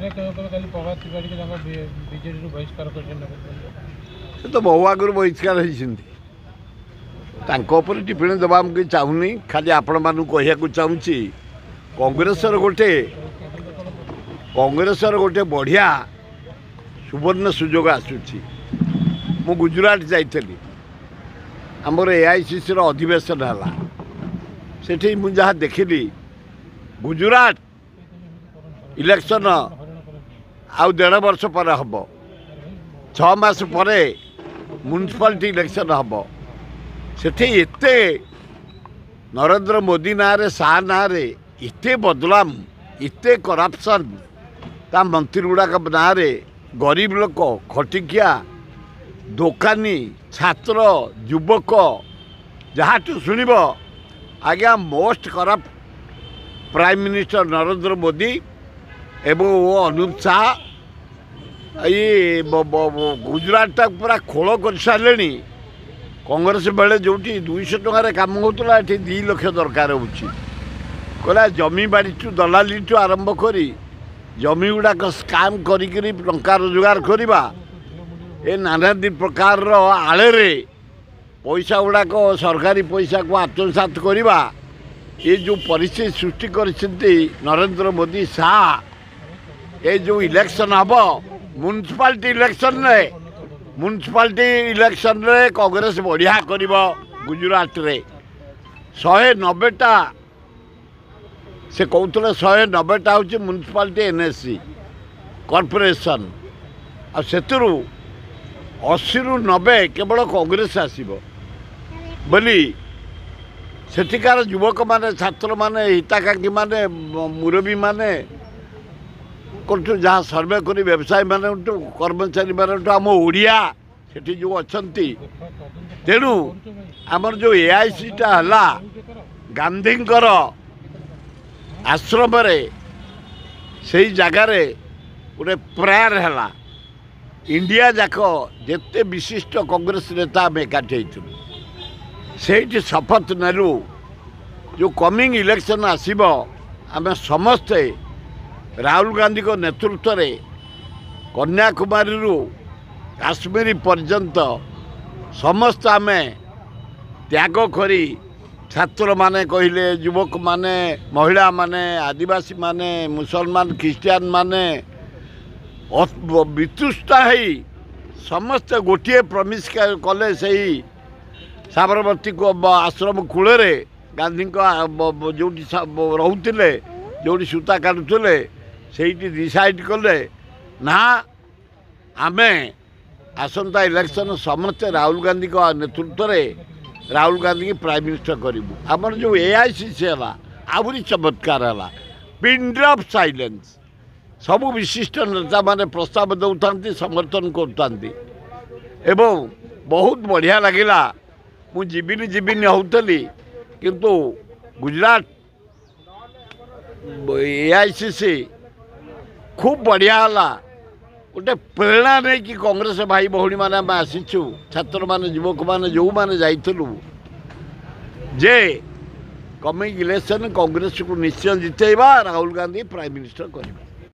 से तो बहु आगु बहिष्कार होती टिप्पणी देवा मुझे चाहूनी खाली आपण मानू कहू चाहूँगी कांग्रेसर गोटे बढ़िया सुवर्ण सुजोग आसूची मु गुजरात जाइली आमर AICC अधिवेशन है सेठी मु जहाँ देखिली गुजरात इलेक्शन आउ 1.5 वर्ष पर हम 6 मास पर म्युनिसिपालिटी इलेक्शन हम सेठी एते नरेंद्र मोदी ना रे शाह ना रे इते बदलाम इते करप्शन ता मंत्री गुड़ाक ना रे गरीब लोक खटिकिया दोकानी छात्र युवक जहाँ शुणव आज्ञा most corrupt prime minister Narendra Modi एवं वो अनुप शाह ये गुजरात पूरा खोल कर सारे कांग्रेस बेले जो 200 टकर कम होता 2 लाख दरकार होगा जमी बाड़ी दलाली आरंभ करी जमी गुड़ाक स्काम करी टंका रोजगार करवा ए नानादी प्रकार आड़े पैसा गुड़ाक सरकारी पैसा को आत्मसात करवा ये जो परिस्थिति सृष्टि करछन्ति नरेंद्र मोदी शाह ये जो इलेक्शन हम म्युनिसिपालिटी इलेक्शन रे कांग्रेस बढ़िया कर गुजरात रे 190टा से कहते 190टा हूँ म्युनिसिपालिटी NSC कॉर्पोरेशन आ 80 रु 90 केवल कांग्रेस आसब बोली सेठिकार युवक माने छात्र माने हिताकांक्षी माने मुरबी माने जहाँ सर्वे कर व्यवसायी मान कर्मचारी मान आम ओडिया सेठी जो अच्छी तेणु आमर जो AIC टा हला गांधी आश्रम से जगार गोटे प्रेयर है इंडिया जाक जिते विशिष्ट कांग्रेस नेता आम एकाठी से शपथ नेलु जो कमिंग इलेक्शन आसब आम समस्ते राहुल गांधी को नेतृत्व में कन्याकुमारी काश्मीर पर्यंत समस्त आम त्याग करी छात्र माने कहले युवक माने महिला माने आदिवासी माने मुसलमान ख्रिस्टियान माने वितुष्टा है समस्त गोटे प्रमिश कले से साबरमती को आश्रम कूल गांधी जो रोते जो सूता काटुले से डिसाइड कले ना आमे आसंता इलेक्शन समस्ते राहुल गांधी को नेतृत्व में राहुल गांधी की प्राइम मिनिस्टर करूँ आमर जो AICC है आहरी चमत्कार है पिन ड्रॉप साइलेंस सबु विशिष्ट नेता माने प्रस्ताव दौता समर्थन करते बहुत बढ़िया लगिला मु जीविनी होतली किंतु गुजरात AICC खूब बढ़िया है गोटे प्रेरणा नहीं कि कांग्रेस भाई भौणी मैंने आम आसीचु छात्र मैंने युवक मैंने जो मैंने जाइलु जे कमिंग इलेक्शन कांग्रेस को निश्चय जितेबा राहुल गांधी प्राइम मिनिस्टर कर